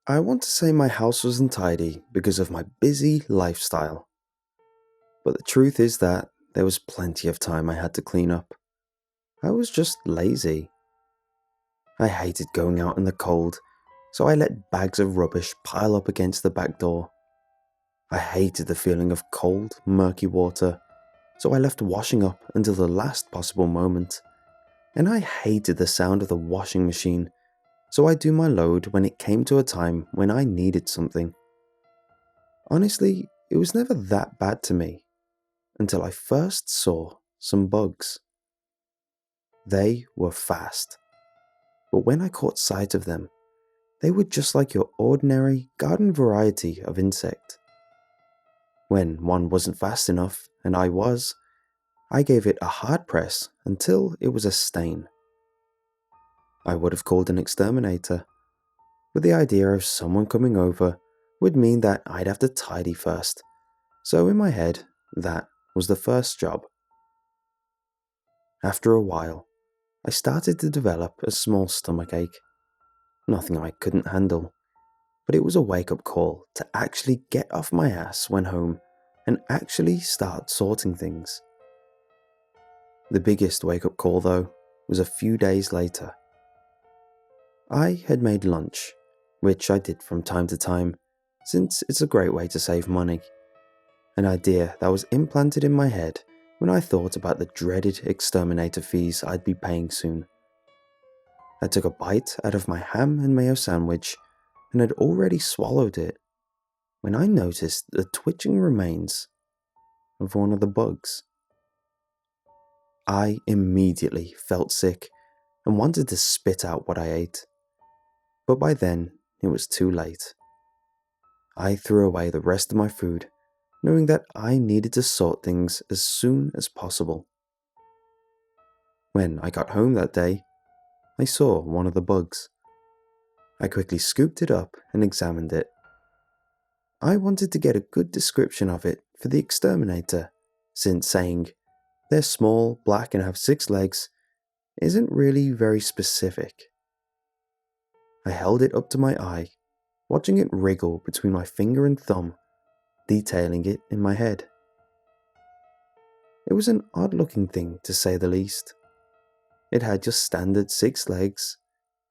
I want to say my house was untidy because of my busy lifestyle, but the truth is that there was plenty of time I had to clean up. I was just lazy. I hated going out in the cold, so I let bags of rubbish pile up against the back door. I hated the feeling of cold, murky water, so I left washing up until the last possible moment. And I hated the sound of the washing machine, so I do my load when it came to a time when I needed something. Honestly, it was never that bad to me until I first saw some bugs. They were fast, but when I caught sight of them, they were just like your ordinary garden variety of insect. When one wasn't fast enough, and I was, I gave it a hard press until it was a stain. I would have called an exterminator, but the idea of someone coming over would mean that I'd have to tidy first, so in my head, that was the first job. After a while, I started to develop a small stomachache. Nothing I couldn't handle, but it was a wake-up call to actually get off my ass when home and actually start sorting things. The biggest wake-up call, though, was a few days later. I had made lunch, which I did from time to time, since it's a great way to save money. An idea that was implanted in my head when I thought about the dreaded exterminator fees I'd be paying soon. I took a bite out of my ham and mayo sandwich and had already swallowed it when I noticed the twitching remains of one of the bugs. I immediately felt sick and wanted to spit out what I ate, but by then it was too late. I threw away the rest of my food, knowing that I needed to sort things as soon as possible. When I got home that day, I saw one of the bugs. I quickly scooped it up and examined it. I wanted to get a good description of it for the exterminator, since saying, "They're small, black, and have 6 legs," isn't really very specific. I held it up to my eye, watching it wriggle between my finger and thumb, detailing it in my head. It was an odd-looking thing, to say the least. It had just standard 6 legs.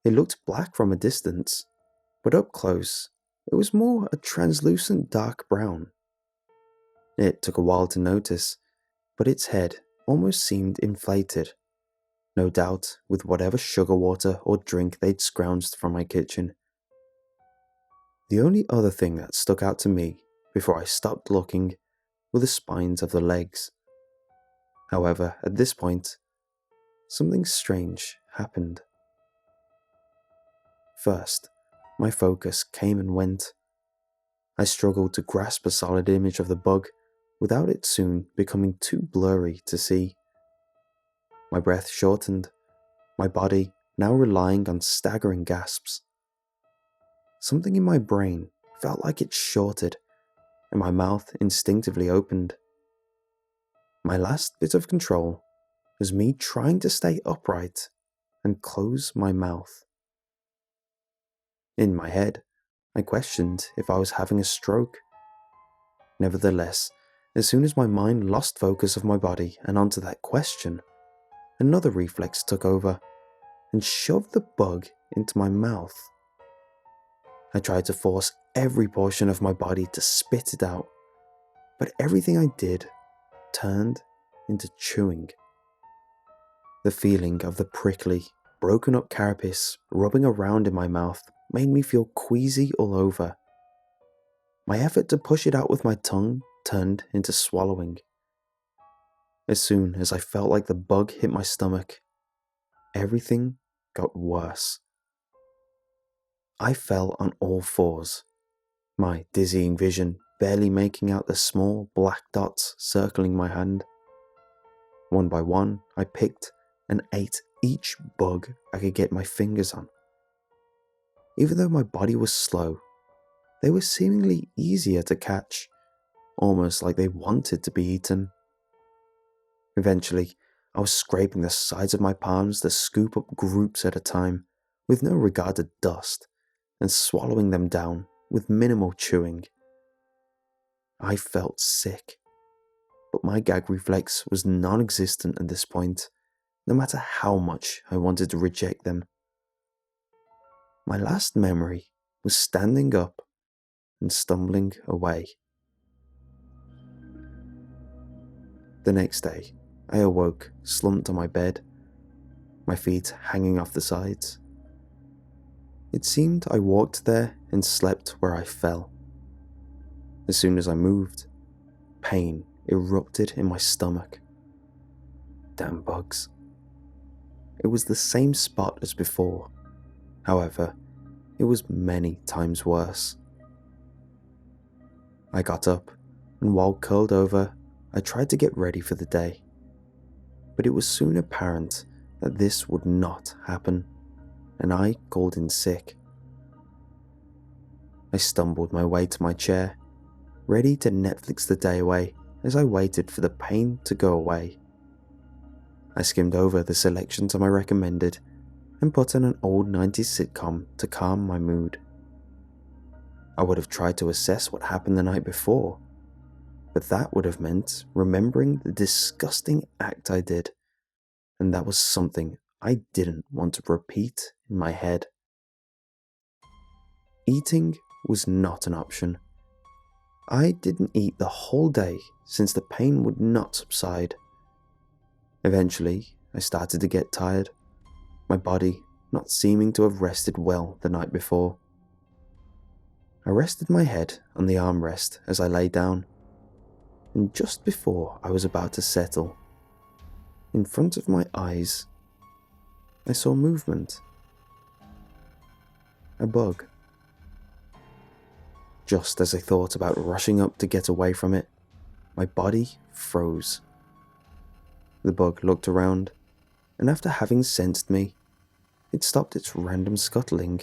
It looked black from a distance, but up close, it was more a translucent dark brown. It took a while to notice, but its head almost seemed inflated, no doubt with whatever sugar water or drink they'd scrounged from my kitchen. The only other thing that stuck out to me before I stopped looking were the spines of the legs. However, at this point, something strange happened. First, my focus came and went. I struggled to grasp a solid image of the bug without it soon becoming too blurry to see. My breath shortened, my body now relying on staggering gasps. Something in my brain felt like it shorted, and my mouth instinctively opened. My last bit of control was me trying to stay upright and close my mouth. In my head, I questioned if I was having a stroke. Nevertheless, as soon as my mind lost focus of my body and onto that question, another reflex took over and shoved the bug into my mouth. I tried to force every portion of my body to spit it out, but everything I did turned into chewing. The feeling of the prickly, broken up carapace rubbing around in my mouth made me feel queasy all over. My effort to push it out with my tongue turned into swallowing. As soon as I felt like the bug hit my stomach, everything got worse. I fell on all fours, my dizzying vision barely making out the small black dots circling my hand. One by one, I picked and ate each bug I could get my fingers on. Even though my body was slow, they were seemingly easier to catch, almost like they wanted to be eaten. Eventually, I was scraping the sides of my palms to scoop up groups at a time, with no regard to dust, and swallowing them down with minimal chewing. I felt sick, but my gag reflex was non-existent at this point, no matter how much I wanted to reject them. My last memory was standing up and stumbling away. The next day, I awoke slumped on my bed, my feet hanging off the sides. It seemed I walked there and slept where I fell. As soon as I moved, pain erupted in my stomach. Damn bugs. It was the same spot as before. However, it was many times worse. I got up, and while curled over, I tried to get ready for the day. But it was soon apparent that this would not happen, and I called in sick. I stumbled my way to my chair, ready to Netflix the day away as I waited for the pain to go away. I skimmed over the selections I recommended and put on an old 90s sitcom to calm my mood. I would have tried to assess what happened the night before, but that would have meant remembering the disgusting act I did, and that was something I didn't want to repeat in my head. Eating was not an option. I didn't eat the whole day since the pain would not subside. Eventually, I started to get tired, my body not seeming to have rested well the night before. I rested my head on the armrest as I lay down, and just before I was about to settle, in front of my eyes, I saw movement. A bug. Just as I thought about rushing up to get away from it, my body froze. The bug looked around, and after having sensed me, it stopped its random scuttling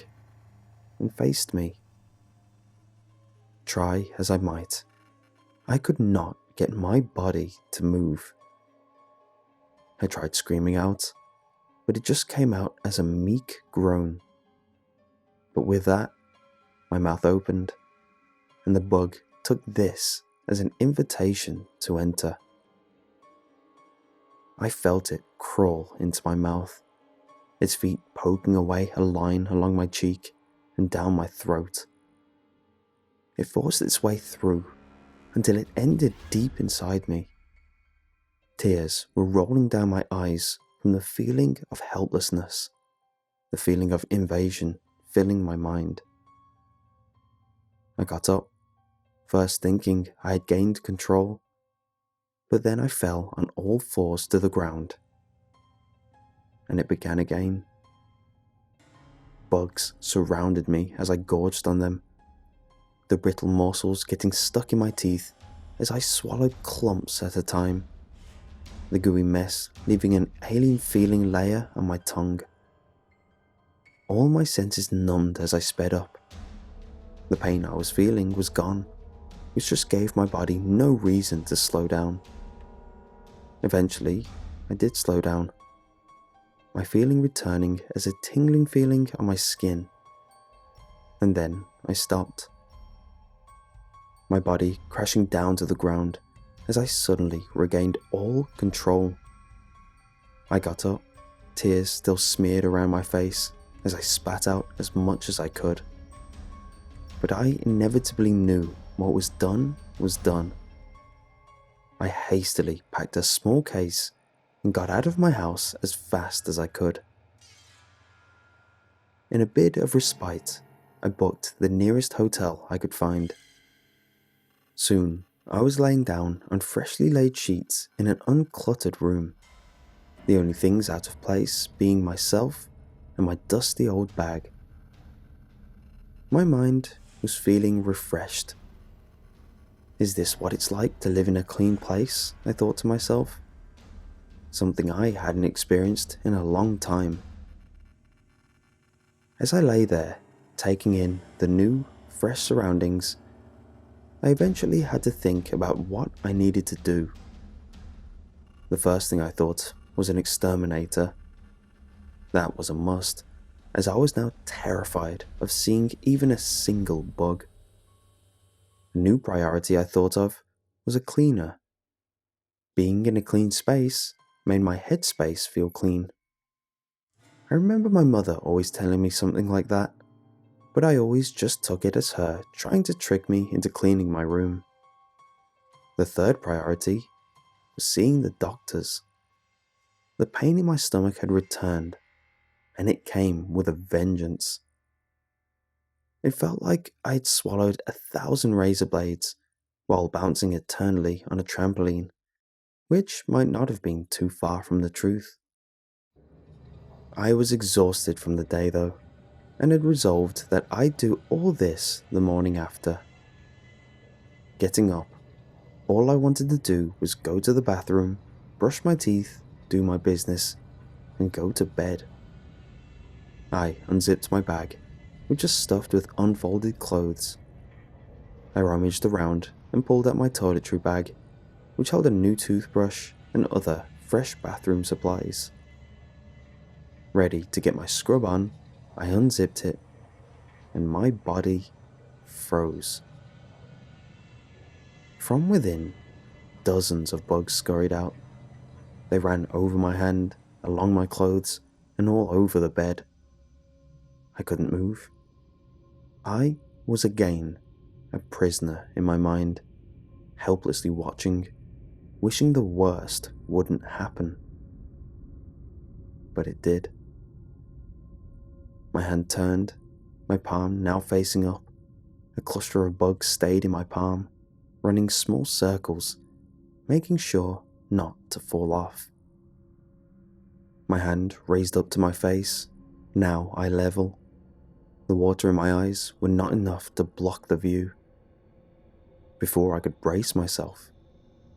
and faced me. Try as I might, I could not get my body to move. I tried screaming out, but it just came out as a meek groan. But with that, my mouth opened, and the bug took this as an invitation to enter. I felt it crawl into my mouth, its feet poking away a line along my cheek and down my throat. It forced its way through until it ended deep inside me. Tears were rolling down my eyes from the feeling of helplessness, the feeling of invasion filling my mind. I got up, first thinking I had gained control, but then I fell on all fours to the ground. And it began again. Bugs surrounded me as I gorged on them, the brittle morsels getting stuck in my teeth as I swallowed clumps at a time, the gooey mess leaving an alien feeling layer on my tongue. All my senses numbed as I sped up. The pain I was feeling was gone, which just gave my body no reason to slow down. Eventually, I did slow down, my feeling returning as a tingling feeling on my skin. And then I stopped, my body crashing down to the ground as I suddenly regained all control. I got up, tears still smeared around my face as I spat out as much as I could. But I inevitably knew what was done was done. I hastily packed a small case and got out of my house as fast as I could. In a bid of respite, I booked the nearest hotel I could find. Soon, I was laying down on freshly laid sheets in an uncluttered room, the only things out of place being myself and my dusty old bag. My mind was feeling refreshed. Is this what it's like to live in a clean place? I thought to myself. Something I hadn't experienced in a long time. As I lay there, taking in the new, fresh surroundings, I eventually had to think about what I needed to do. The first thing I thought was an exterminator. That was a must, as I was now terrified of seeing even a single bug. A new priority I thought of was a cleaner. Being in a clean space made my headspace feel clean. I remember my mother always telling me something like that, but I always just took it as her trying to trick me into cleaning my room. The third priority was seeing the doctors. The pain in my stomach had returned, and it came with a vengeance. It felt like I had swallowed 1,000 razor blades while bouncing eternally on a trampoline, which might not have been too far from the truth. I was exhausted from the day though, and had resolved that I'd do all this the morning after. Getting up, all I wanted to do was go to the bathroom, brush my teeth, do my business, and go to bed. I unzipped my bag, which was stuffed with unfolded clothes. I rummaged around and pulled out my toiletry bag, which held a new toothbrush and other fresh bathroom supplies. Ready to get my scrub on, I unzipped it, and my body froze. From within, dozens of bugs scurried out. They ran over my hand, along my clothes, and all over the bed. I couldn't move. I was again a prisoner in my mind, helplessly watching, wishing the worst wouldn't happen. But it did. My hand turned, my palm now facing up. A cluster of bugs stayed in my palm, running small circles, making sure not to fall off. My hand raised up to my face, now eye level. The water in my eyes were not enough to block the view. Before I could brace myself,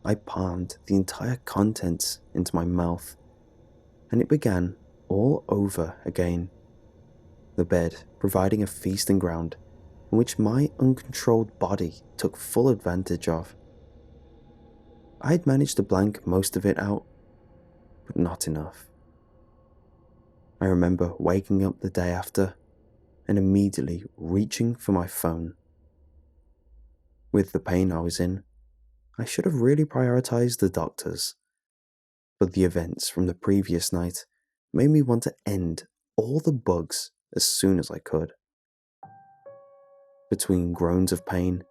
I palmed the entire contents into my mouth, and it began all over again. The bed providing a feasting ground in which my uncontrolled body took full advantage of. I had managed to blank most of it out, but not enough. I remember waking up the day after and immediately reaching for my phone. With the pain I was in, I should have really prioritized the doctors, but the events from the previous night made me want to end all the bugs as soon as I could. Between groans of pain,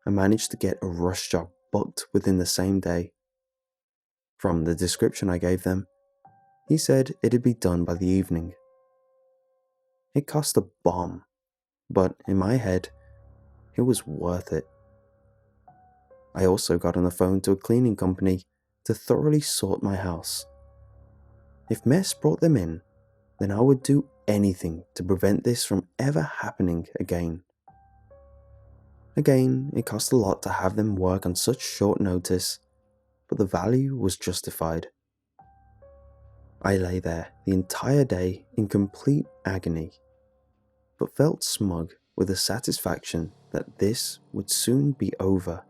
I managed to get a rush job booked within the same day. From the description I gave them, he said it'd be done by the evening. It cost a bomb, but in my head, it was worth it. I also got on the phone to a cleaning company to thoroughly sort my house. If mess brought them in, then I would do anything to prevent this from ever happening again. Again, it cost a lot to have them work on such short notice, but the value was justified. I lay there the entire day in complete agony, but felt smug with the satisfaction that this would soon be over.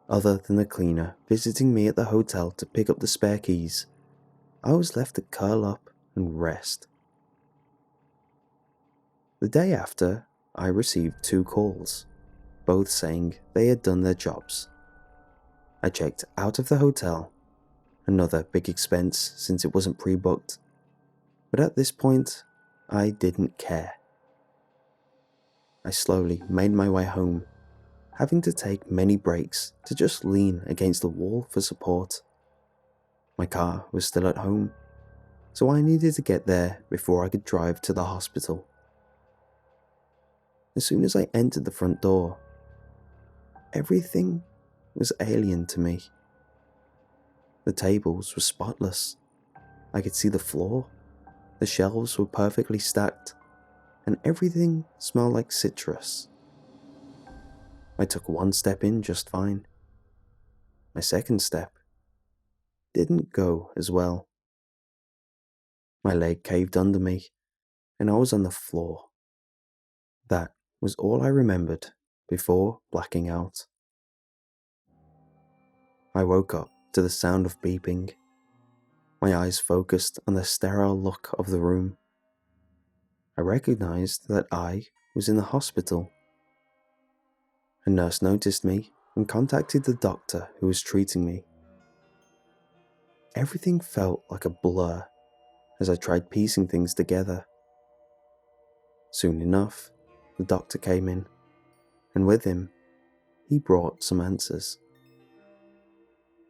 Other than the cleaner visiting me at the hotel to pick up the spare keys, I was left to curl up and rest. The day after, I received 2 calls, both saying they had done their jobs. I checked out of the hotel, another big expense since it wasn't pre-booked, but at this point, I didn't care. I slowly made my way home, having to take many breaks to just lean against the wall for support. My car was still at home, so I needed to get there before I could drive to the hospital. As soon as I entered the front door, everything was alien to me. The tables were spotless. I could see the floor, the shelves were perfectly stacked, and everything smelled like citrus. I took one step in just fine. My second step didn't go as well. My leg caved under me, and I was on the floor. That was all I remembered before blacking out. I woke up to the sound of beeping. My eyes focused on the sterile look of the room. I recognized that I was in the hospital. A nurse noticed me and contacted the doctor who was treating me. Everything felt like a blur as I tried piecing things together. Soon enough, the doctor came in, and with him, he brought some answers.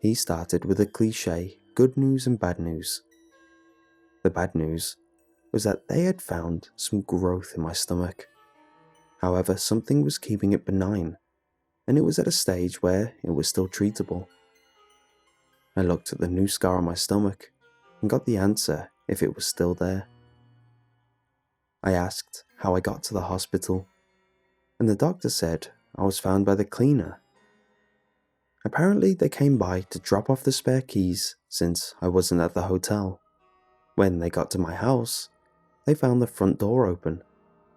He started with a cliché good news and bad news. The bad news was that they had found some growth in my stomach. However, something was keeping it benign, and it was at a stage where it was still treatable. I looked at the new scar on my stomach and got the answer if it was still there. I asked how I got to the hospital, and the doctor said I was found by the cleaner. Apparently, they came by to drop off the spare keys since I wasn't at the hotel. When they got to my house, they found the front door open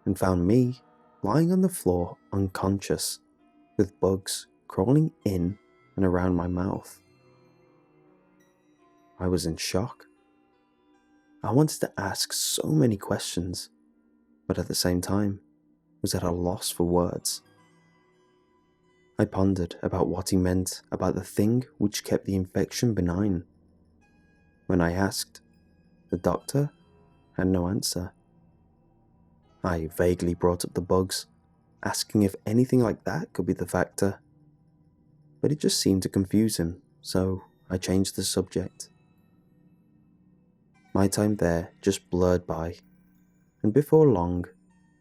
and found me lying on the floor unconscious, with bugs crawling in and around my mouth. I was in shock. I wanted to ask so many questions, but at the same time, was at a loss for words. I pondered about what he meant about the thing which kept the infection benign. When I asked, the doctor had no answer. I vaguely brought up the bugs, asking if anything like that could be the factor, but it just seemed to confuse him, so I changed the subject. My time there just blurred by, and before long,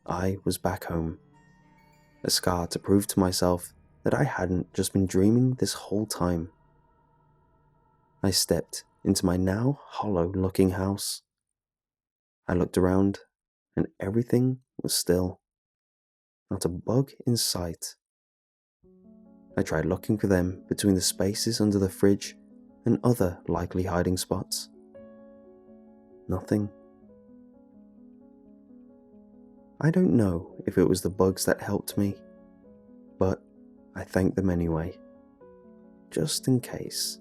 I was back home. A scar to prove to myself that I hadn't just been dreaming this whole time. I stepped into my now hollow-looking house. I looked around, and everything was still. Not a bug in sight. I tried looking for them between the spaces under the fridge and other likely hiding spots. Nothing. I don't know if it was the bugs that helped me, but I thanked them anyway, just in case.